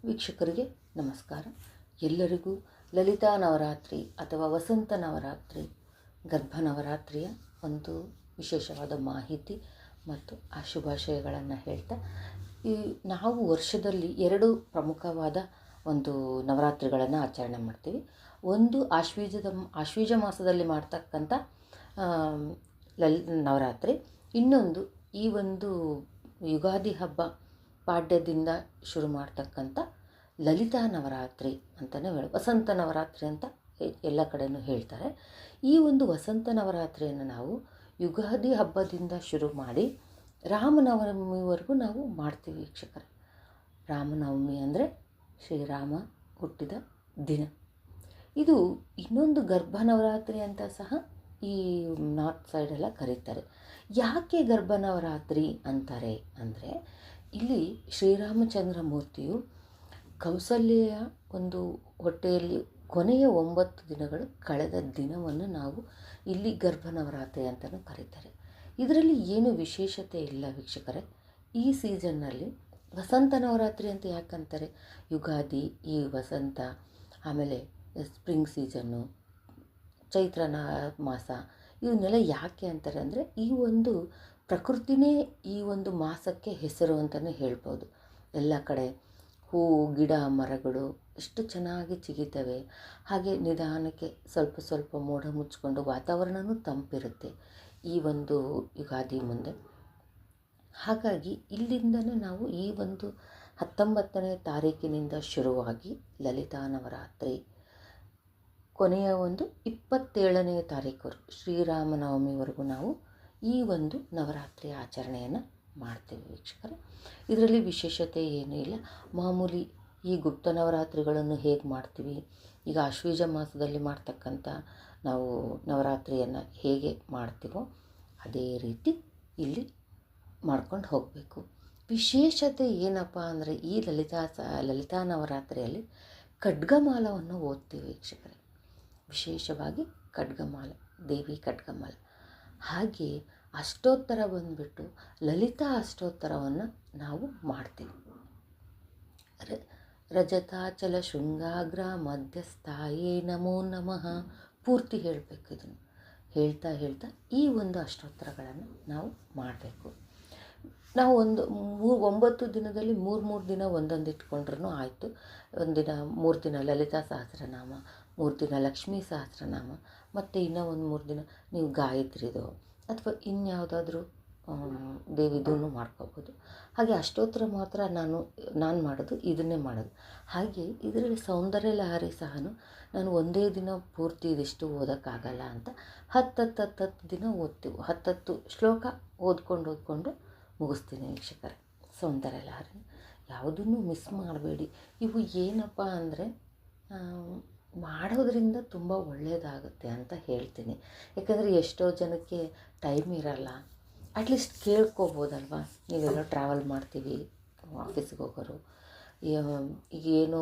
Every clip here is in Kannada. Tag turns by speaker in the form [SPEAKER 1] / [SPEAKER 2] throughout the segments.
[SPEAKER 1] ವೀಕ್ಷಕರಿಗೆ ನಮಸ್ಕಾರ. ಎಲ್ಲರಿಗೂ ಲಲಿತಾ ನವರಾತ್ರಿ ಅಥವಾ ವಸಂತ ನವರಾತ್ರಿ, ಗರ್ಭ ನವರಾತ್ರಿಯ ಒಂದು ವಿಶೇಷವಾದ ಮಾಹಿತಿ ಮತ್ತು ಶುಭಾಶಯಗಳನ್ನು ಹೇಳ್ತಾ, ನಾವು ವರ್ಷದಲ್ಲಿ 2 ಪ್ರಮುಖವಾದ ಒಂದು ನವರಾತ್ರಿಗಳನ್ನು ಆಚರಣೆ ಮಾಡ್ತೀವಿ. ಒಂದು ಆಶ್ವೀಜ ಮಾಸದಲ್ಲಿ ಮಾಡ್ತಕ್ಕಂಥ ನವರಾತ್ರಿ, ಇನ್ನೊಂದು ಈ ಒಂದು ಯುಗಾದಿ ಹಬ್ಬ ಪಾಡ್ಯದಿಂದ ಶುರು ಮಾಡ್ತಕ್ಕಂಥ ಲಲಿತಾ ನವರಾತ್ರಿ ಅಂತಲೇ ವಸಂತ ನವರಾತ್ರಿ ಅಂತ ಎಲ್ಲ ಕಡೆಯೂ ಹೇಳ್ತಾರೆ. ಈ ಒಂದು ವಸಂತ ನವರಾತ್ರಿಯನ್ನು ನಾವು ಯುಗಾದಿ ಹಬ್ಬದಿಂದ ಶುರು ಮಾಡಿ ರಾಮನವಮಿವರೆಗೂ ನಾವು ಮಾಡ್ತೀವಿ ವೀಕ್ಷಕರೇ. ರಾಮನವಮಿ ಅಂದರೆ ಶ್ರೀರಾಮ ಹುಟ್ಟಿದ ದಿನ. ಇದು ಇನ್ನೊಂದು ಗರ್ಭ ನವರಾತ್ರಿ ಅಂತ ಸಹ ಈ ನಾರ್ತ್ ಸೈಡೆಲ್ಲ ಕರೀತಾರೆ. ಯಾಕೆ ಗರ್ಭ ನವರಾತ್ರಿ ಅಂತಾರೆ ಅಂದರೆ, ಇಲ್ಲಿ ಶ್ರೀರಾಮಚಂದ್ರ ಮೂರ್ತಿಯು ಕೌಸಲ್ಯ ಒಂದು ಹೊಟ್ಟೆಯಲ್ಲಿ ಕೊನೆಯ 9 ದಿನಗಳು ಕಳೆದ ದಿನವನ್ನು ನಾವು ಇಲ್ಲಿ ಗರ್ಭ ನವರಾತ್ರಿ ಅಂತಲೂ ಕರೀತಾರೆ. ಇದರಲ್ಲಿ ಏನು ವಿಶೇಷತೆ ಇಲ್ಲ ವೀಕ್ಷಕರೇ. ಈ ಸೀಸನ್ನಲ್ಲಿ ವಸಂತ ನವರಾತ್ರಿ ಅಂತ ಯಾಕಂತಾರೆ, ಯುಗಾದಿ, ಈ ವಸಂತ, ಆಮೇಲೆ ಸ್ಪ್ರಿಂಗ್ ಸೀಸನ್ನು, ಚೈತ್ರ ಮಾಸ, ಇವನ್ನೆಲ್ಲ ಯಾಕೆ ಅಂತಾರೆ ಅಂದರೆ, ಈ ಒಂದು ಪ್ರಕೃತಿನೇ ಈ ಒಂದು ಮಾಸಕ್ಕೆ ಹೆಸರು ಅಂತಲೇ ಹೇಳ್ಬೋದು. ಎಲ್ಲ ಕಡೆ ಹೂವು, ಗಿಡ, ಮರಗಳು ಎಷ್ಟು ಚೆನ್ನಾಗಿ ಚಿಗಿತವೆ. ಹಾಗೆ ನಿಧಾನಕ್ಕೆ ಸ್ವಲ್ಪ ಸ್ವಲ್ಪ ಮೋಡ ಮುಚ್ಕೊಂಡು ವಾತಾವರಣವೂ ತಂಪಿರುತ್ತೆ ಈ ಒಂದು ಯುಗಾದಿ ಮುಂದೆ. ಹಾಗಾಗಿ ಇಲ್ಲಿಂದನೇ ನಾವು ಈ ಒಂದು 19ನೇ ತಾರೀಕಿನಿಂದ ಶುರುವಾಗಿ ಲಲಿತಾ ನವರಾತ್ರಿ ಕೊನೆಯ ಒಂದು 27ನೇ ತಾರೀಕುವರೆಗೂ ಶ್ರೀರಾಮನವಮಿವರೆಗೂ ನಾವು ಈ ಒಂದು ನವರಾತ್ರಿ ಆಚರಣೆಯನ್ನು ಮಾಡ್ತೀವಿ ವೀಕ್ಷಕರೇ. ಇದರಲ್ಲಿ ವಿಶೇಷತೆ ಏನೂ ಇಲ್ಲ. ಮಾಮೂಲಿ ಈ ಗುಪ್ತ ನವರಾತ್ರಿಗಳನ್ನು ಹೇಗೆ ಮಾಡ್ತೀವಿ, ಈಗ ಆಶ್ವೀಜ ಮಾಸದಲ್ಲಿ ಮಾಡ್ತಕ್ಕಂಥ ನಾವು ನವರಾತ್ರಿಯನ್ನು ಹೇಗೆ ಮಾಡ್ತೀವೋ ಅದೇ ರೀತಿ ಇಲ್ಲಿ ಮಾಡ್ಕೊಂಡು ಹೋಗಬೇಕು. ವಿಶೇಷತೆ ಏನಪ್ಪ ಅಂದರೆ, ಈ ಲಲಿತಾ ನವರಾತ್ರಿಯಲ್ಲಿ ಖಡ್ಗಮಾಲವನ್ನು ಓದ್ತೀವಿ ವೀಕ್ಷಕರೇ. ವಿಶೇಷವಾಗಿ ಖಡ್ಗಮಾಲ, ದೇವಿ ಖಡ್ಗಮಾಲ. ಹಾಗೆ ಅಷ್ಟೋತ್ತರ ಬಂದುಬಿಟ್ಟು ಲಲಿತಾ ಅಷ್ಟೋತ್ತರವನ್ನು ನಾವು ಮಾಡ್ತೀವಿ. ರಜತಾಚಲ ಶೃಂಗಾಗ್ರ ಮಧ್ಯಸ್ಥಾಯೇ ನಮೋ ನಮಃ ಪೂರ್ತಿ ಹೇಳಬೇಕು. ಇದನ್ನು ಹೇಳ್ತಾ ಹೇಳ್ತಾ ಈ ಒಂದು ಅಷ್ಟೋತ್ತರಗಳನ್ನು ನಾವು ಮಾಡಬೇಕು. ನಾವು 9 ದಿನದಲ್ಲಿ 3 ದಿನ ಒಂದೊಂದು ಇಟ್ಕೊಂಡ್ರೂ ಆಯಿತು. ಒಂದಿನ 3 ದಿನ ಲಲಿತಾ ಸಹಸ್ರನಾಮ, 3 ದಿನ ಲಕ್ಷ್ಮೀ ಸಹಸ್ರನಾಮ, ಮತ್ತು ಇನ್ನೂ ಒಂದು 3 ದಿನ ನೀವು ಗಾಯತ್ರಿದೋ ಅಥವಾ ಇನ್ಯಾವುದಾದ್ರೂ ದೇವಿದೂ ಮಾಡ್ಕೋಬೋದು. ಹಾಗೆ ಅಷ್ಟೋತ್ತರ ಮಾತ್ರ ನಾನು ಮಾಡೋದು ಇದನ್ನೇ ಮಾಡೋದು. ಹಾಗೆ ಇದರಲ್ಲಿ ಸೌಂದರ್ಯ ಲಹರಿ ಸಹ ನಾನು ಒಂದೇ ದಿನ ಪೂರ್ತಿ ಇದಿಷ್ಟು ಓದೋಕ್ಕಾಗಲ್ಲ ಅಂತ 10 ದಿನ ಓದ್ತೀವಿ. 10 ಶ್ಲೋಕ ಓದ್ಕೊಂಡು ಮುಗಿಸ್ತೀನಿ ವೀಕ್ಷಕರೇ. ಸೌಂದರ್ಯ ಲಹರಿ ಯಾವುದನ್ನು ಮಿಸ್ ಮಾಡಬೇಡಿ. ಇವು ಏನಪ್ಪ ಅಂದರೆ, ಮಾಡೋದ್ರಿಂದ ತುಂಬ ಒಳ್ಳೆಯದಾಗುತ್ತೆ ಅಂತ ಹೇಳ್ತೀನಿ. ಯಾಕಂದರೆ ಎಷ್ಟೋ ಜನಕ್ಕೆ ಟೈಮ್ ಇರಲ್ಲ. ಅಟ್ಲೀಸ್ಟ್ ಕೇಳ್ಕೊಬೋದಲ್ವ. ನೀವೆಲ್ಲೋ ಟ್ರಾವೆಲ್ ಮಾಡ್ತೀವಿ, ಆಫೀಸಿಗೆ ಹೋಗೋರು, ಏನೋ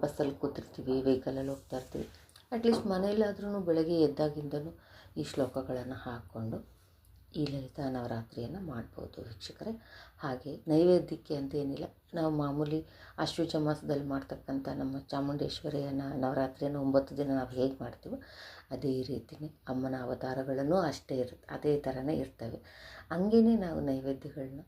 [SPEAKER 1] ಬಸ್ಸಲ್ಲಿ ಕೂತಿರ್ತೀವಿ, ವೆಹಿಕಲಲ್ಲಿ ಹೋಗ್ತಾ ಇರ್ತೀವಿ. ಅಟ್ಲೀಸ್ಟ್ ಮನೆಯಲ್ಲಾದ್ರೂ ಬೆಳಗ್ಗೆ ಎದ್ದಾಗಿಂದನೂ ಈ ಶ್ಲೋಕಗಳನ್ನು ಹಾಕ್ಕೊಂಡು ಈ ಲಲಿತಾ ನವರಾತ್ರಿಯನ್ನು ಮಾಡ್ಬೋದು ವೀಕ್ಷಕರೇ. ಹಾಗೆ ನೈವೇದ್ಯಕ್ಕೆ ಅಂತ ಏನಿಲ್ಲ, ನಾವು ಮಾಮೂಲಿ ಆಶ್ವೀಜ ಮಾಸದಲ್ಲಿ ಮಾಡ್ತಕ್ಕಂಥ ನಮ್ಮ ಚಾಮುಂಡೇಶ್ವರಿಯ ನವರಾತ್ರಿಯನ್ನು 9 ದಿನ ನಾವು ಹೇಗೆ ಮಾಡ್ತೀವೋ ಅದೇ ರೀತಿಯೇ ಅಮ್ಮನ ಅವತಾರಗಳನ್ನು ಅದೇ ಥರನೇ ಇರ್ತವೆ. ಹಂಗೇ ನಾವು ನೈವೇದ್ಯಗಳನ್ನ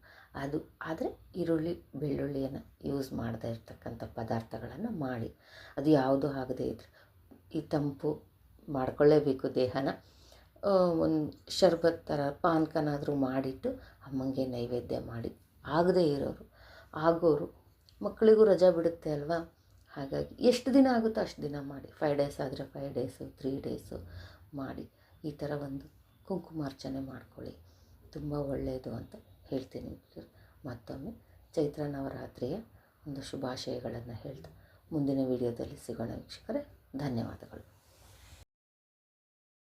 [SPEAKER 1] ಆದರೆ ಈರುಳ್ಳಿ ಬೆಳ್ಳುಳ್ಳಿಯನ್ನು ಯೂಸ್ ಮಾಡದೇ ಇರ್ತಕ್ಕಂಥ ಪದಾರ್ಥಗಳನ್ನು ಮಾಡಿ, ಅದು ಯಾವುದೂ ಆಗದೇ ಇದ್ರೆ ಈ ತಂಪು ಮಾಡ್ಕೊಳ್ಳೇಬೇಕು ದೇಹನ. ಒಂದು ಶರ್ಬತ್ ಥರ ಪಾನಕನಾದರೂ ಮಾಡಿಟ್ಟು ಅಮ್ಮಂಗೆ ನೈವೇದ್ಯ ಮಾಡಿ, ಆಗದೇ ಇರೋರು, ಆಗೋರು, ಮಕ್ಕಳಿಗೂ ರಜಾ ಬಿಡುತ್ತೆ ಅಲ್ವಾ. ಹಾಗಾಗಿ ಎಷ್ಟು ದಿನ ಆಗುತ್ತೋ ಅಷ್ಟು ದಿನ ಮಾಡಿ. 5 ಡೇಸ್ ಆದರೆ 5 ಡೇಸು, 3 ಡೇಸು ಮಾಡಿ ಈ ಥರ ಒಂದು ಕುಂಕುಮಾರ್ಚನೆ ಮಾಡ್ಕೊಳ್ಳಿ. ತುಂಬ ಒಳ್ಳೆಯದು ಅಂತ ಹೇಳ್ತೀನಿ. ಮತ್ತೊಮ್ಮೆ ಚೈತ್ರ ನವರಾತ್ರಿಯ ಒಂದು ಶುಭಾಶಯಗಳನ್ನು ಹೇಳ್ತಾ ಮುಂದಿನ ವಿಡಿಯೋದಲ್ಲಿ ಸಿಗೋಣ ವೀಕ್ಷಕರೇ. ಧನ್ಯವಾದಗಳು.